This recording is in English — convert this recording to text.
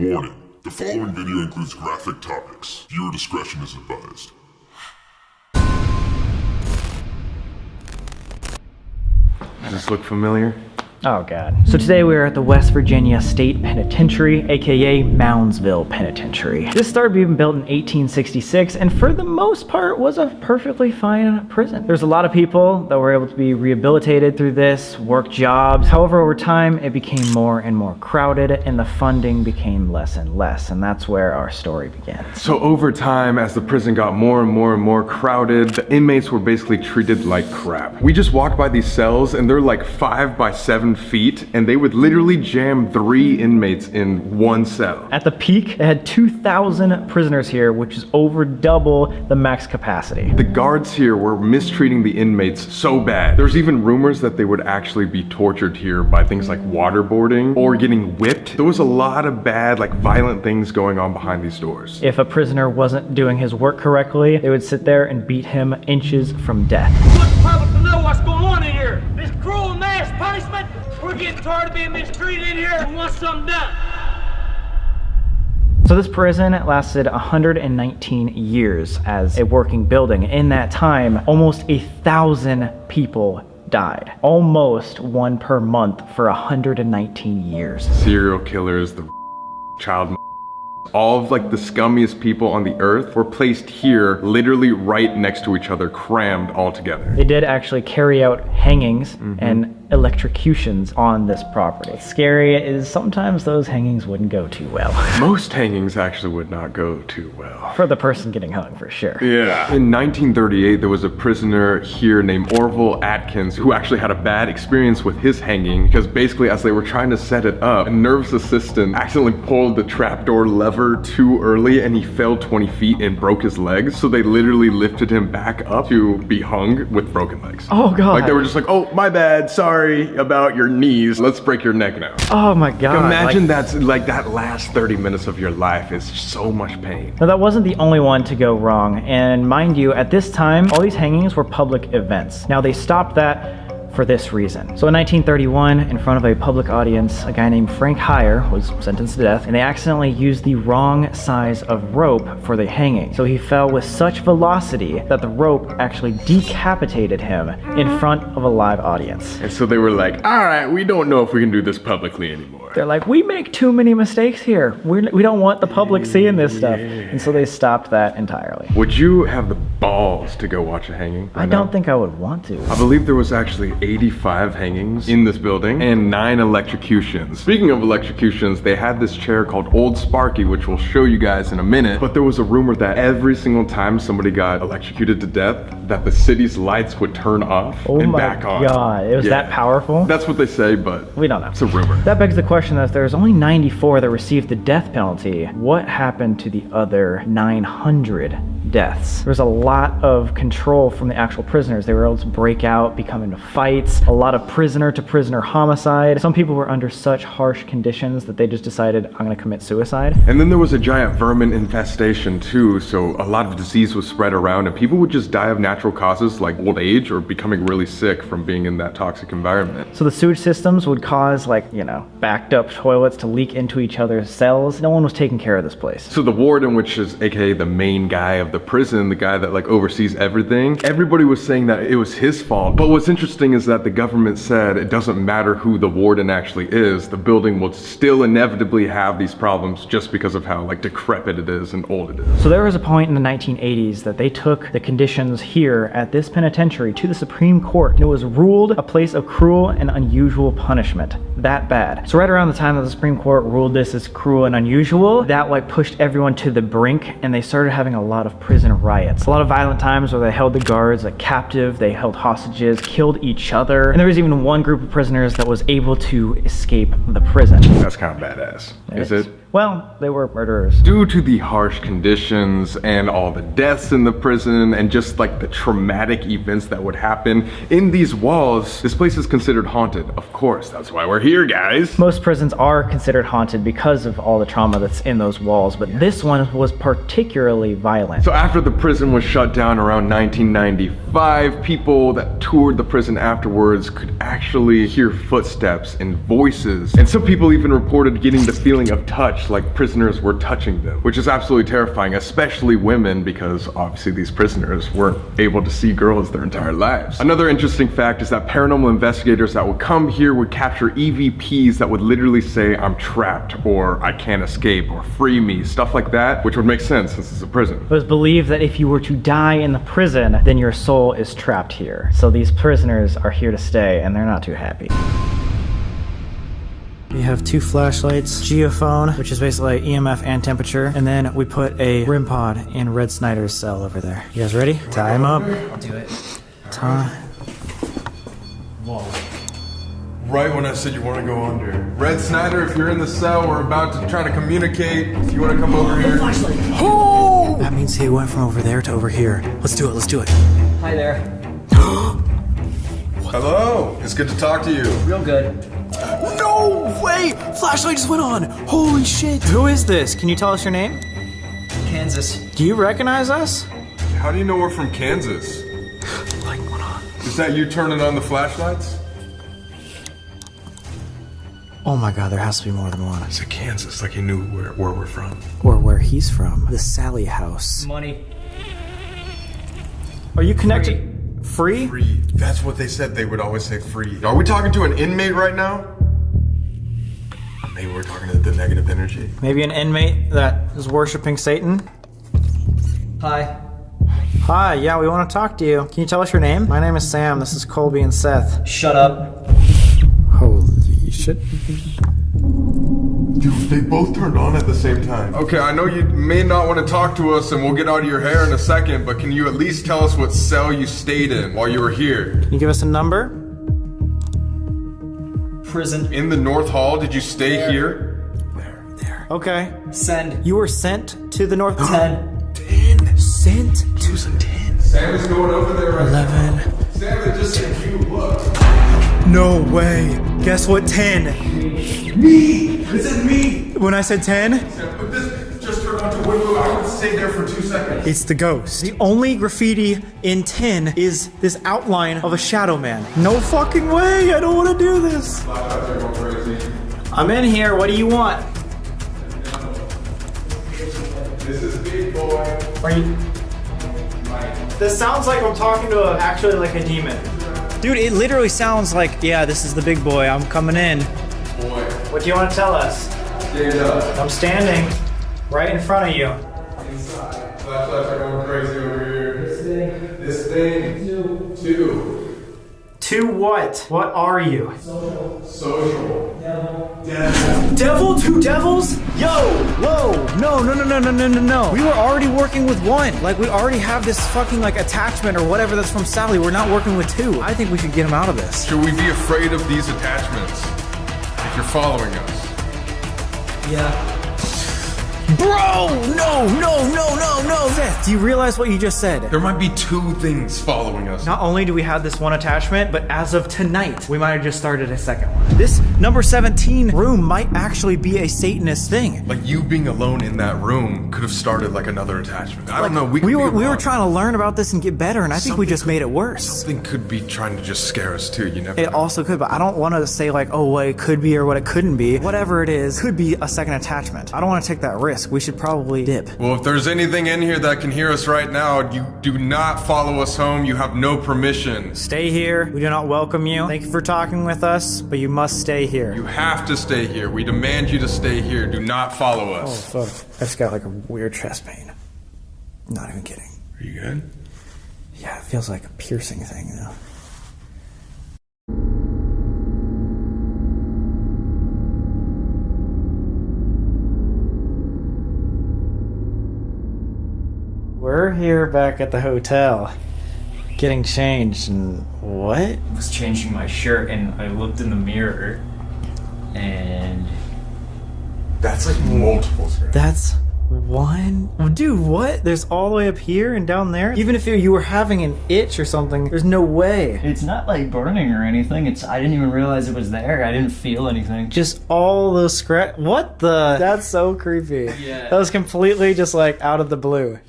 Warning, the following video includes graphic topics. Viewer discretion is advised. Does this look familiar? Oh god. So today we are at the West Virginia State Penitentiary, aka Moundsville Penitentiary. This started being built in 1866 and for the most part was a perfectly fine prison. There's a lot of people that were able to be rehabilitated through this, work jobs. However, over time it became more and more crowded and the funding became less and less, and that's where our story begins. So over time, as the prison got more and more crowded, the inmates were basically treated like crap. We just walked by these cells and they're like 5 by 7 feet, and they would literally jam 3 inmates in one cell. At the peak, they had 2,000 prisoners here, which is over double the max capacity. The guards here were mistreating the inmates so bad. There's even rumors that they would actually be tortured here by things like waterboarding or getting whipped. There was a lot of bad, like violent things going on behind these doors. If a prisoner wasn't doing his work correctly, they would sit there and beat him inches from death. I want the public to know what's going on in here. This cruel and mass punishment. We're getting tired of being mistreated in here and want something done. So this prison lasted 119 years as a working building. In that time, almost 1,000 people died. Almost one per month for 119 years. Serial killers, the child, all of like the scummiest people on the earth were placed here, literally right next to each other, crammed all together. They did actually carry out hangings and electrocutions on this property. What's scary is sometimes those hangings wouldn't go too well. Most hangings actually would not go too well. For the person getting hung, for sure. Yeah. In 1938, there was a prisoner here named Orville Atkins who actually had a bad experience with his hanging because basically as they were trying to set it up, a nervous assistant accidentally pulled the trapdoor lever too early and he fell 20 feet and broke his legs. So they literally lifted him back up to be hung with broken legs. Oh god. Like they were just like, oh, my bad, sorry about your knees. Let's break your neck now. Oh my god. Imagine that's like that last 30 minutes of your life is so much pain. Now that wasn't the only one to go wrong, and mind you, at this time, all these hangings were public events. Now they stopped that for this reason. So in 1931, in front of a public audience, a guy named Frank Heyer was sentenced to death, and they accidentally used the wrong size of rope for the hanging. So he fell with such velocity that the rope actually decapitated him in front of a live audience. And so they were like, all right, we don't know if we can do this publicly anymore. They're like, we make too many mistakes here. We don't want the public seeing this stuff. And so they stopped that entirely. Would you have the balls to go watch a hanging? I don't think I would want to. I believe there was actually 85 hangings in this building and 9 electrocutions. Speaking of electrocutions, they had this chair called Old Sparky, which we'll show you guys in a minute. But there was a rumor that every single time somebody got electrocuted to death, that the city's lights would turn off and back on. Oh my god, it was that powerful? That's what they say, but we don't know. It's a rumor. That begs the question that if there's only 94 that received the death penalty, what happened to the other 900 deaths? There was a lot of control from the actual prisoners. They were able to break out, become into fights, a lot of prisoner to prisoner homicide. Some people were under such harsh conditions that they just decided, I'm gonna commit suicide. And then there was a giant vermin infestation too, so a lot of disease was spread around and people would just die of natural causes like old age or becoming really sick from being in that toxic environment. So the sewage systems would cause backed up toilets to leak into each other's cells. No one was taking care of this place. So the warden, which is aka the main guy of the prison, the guy that like oversees everything, everybody was saying that it was his fault. But what's interesting is that the government said it doesn't matter who the warden actually is, the building will still inevitably have these problems just because of how like decrepit it is and old it is. So there was a point in the 1980s that they took the conditions here at this penitentiary to the Supreme Court. And it was ruled a place of cruel and unusual punishment. That bad. So right around the time that the Supreme Court ruled this as cruel and unusual, that like pushed everyone to the brink and they started having a lot of prison riots. A lot of violent times where they held the guards like captive, they held hostages, killed each other, and there was even one group of prisoners that was able to escape the prison. That's kind of badass. Is it? Well, they were murderers. Due to the harsh conditions and all the deaths in the prison and just like the traumatic events that would happen in these walls, this place is considered haunted. Of course, that's why we're here. here, guys. Most prisons are considered haunted because of all the trauma that's in those walls, but this one was particularly violent. So after the prison was shut down around 1995, people that toured the prison afterwards could actually hear footsteps and voices. And some people even reported getting the feeling of touch, like prisoners were touching them, which is absolutely terrifying, especially women, because obviously these prisoners weren't able to see girls their entire lives. Another interesting fact is that paranormal investigators that would come here would capture EVPs that would literally say, "I'm trapped," or "I can't escape," or "free me," stuff like that, which would make sense since it's a prison. It was believed that if you were to die in the prison, then your soul is trapped here. So these prisoners are here to stay, and they're not too happy. We have 2 flashlights, geophone, which is basically EMF and temperature, and then we put a REM pod in Red Snyder's cell over there. You guys ready? Tie him up. I'll do it. Tie. Whoa. Right when I said you want to go under. Red Snyder, if you're in the cell, we're about to try to communicate. If you want to come over here. Oh! That means he went from over there to over here. Let's do it, let's do it. Hi there. Hello, it's good to talk to you. Real good. No way! Flashlight just went on! Holy shit! Who is this? Can you tell us your name? Kansas. Do you recognize us? How do you know we're from Kansas? Light went on. Is that you turning on the flashlights? Oh my god, there has to be more than one. I said Kansas, like he knew where we're from. Or where he's from. The Sally house. Money. Are you connected? Free? Free. That's what they said. They would always say free. Are we talking to an inmate right now? Maybe we're talking to the negative energy. Maybe an inmate that is worshiping Satan? Hi. Hi, yeah, we want to talk to you. Can you tell us your name? My name is Sam. This is Colby and Seth. Shut up. Holy shit. Dude, they both turned on at the same time. Okay, I know you may not want to talk to us and we'll get out of your hair in a second, but can you at least tell us what cell you stayed in while you were here? Can you give us a number? Prison. In the North Hall, did you stay here? There. Okay. Send. You were sent to the North 10. 10. Sent to the 10. Sam is going over there right 11. now. Sam, it just said you, look. No way. Guess what 10? Me! This is me! When I said 10? Sam, but this just turned on to window. I would stay there for 2 seconds. It's the ghost. The only graffiti in 10 is this outline of a shadow man. No fucking way. I don't want to do this. I'm in here. What do you want? This is big boy. Are you? This sounds like I'm talking to actually like a demon. Dude, it literally sounds like, yeah, this is the big boy. I'm coming in. Boy. What do you want to tell us? Stand up. I'm standing right in front of you. Inside. Flashlights are going crazy over here. This thing. 2. To what? What are you? Social. Devil? 2 devils? Yo! Whoa! No. We were already working with 1. Like, we already have this fucking, like, attachment or whatever that's from Sally. We're not working with 2. I think we should get him out of this. Should we be afraid of these attachments? If you're following us. Yeah. Bro! No! Seth, do you realize what you just said? There might be 2 things following us. Not only do we have this 1 attachment, but as of tonight, we might have just started a 2nd one. This number 17 room might actually be a Satanist thing. Like you being alone in that room could have started like another attachment. I don't know. We were trying to learn about this and get better, and I think we just made it worse. Something could be trying to just scare us too. You never It know. also could, but I don't want to say like, oh, what it could be or what it couldn't be. Whatever it is, could be a 2nd attachment. I don't want to take that risk. We should probably dip. Well, if there's anything in here that can hear us right now, you do not follow us home. You have no permission. Stay here. We do not welcome you. Thank you for talking with us, but you must stay here. You have to stay here. We demand you to stay here. Do not follow Oh, us. fuck. I just got like a weird chest pain. Not even kidding. Are you good? Yeah, it feels like a piercing thing though. We're here back at the hotel, getting changed, and what? I was changing my shirt and I looked in the mirror and That's like multiple screens. That's One? Dude, what? There's all the way up here and down there? Even if you were having an itch or something, there's no way. It's not like burning or anything. I didn't even realize it was there. I didn't feel anything. Just all those scratch. What the? That's so creepy. Yeah. That was completely just like out of the blue.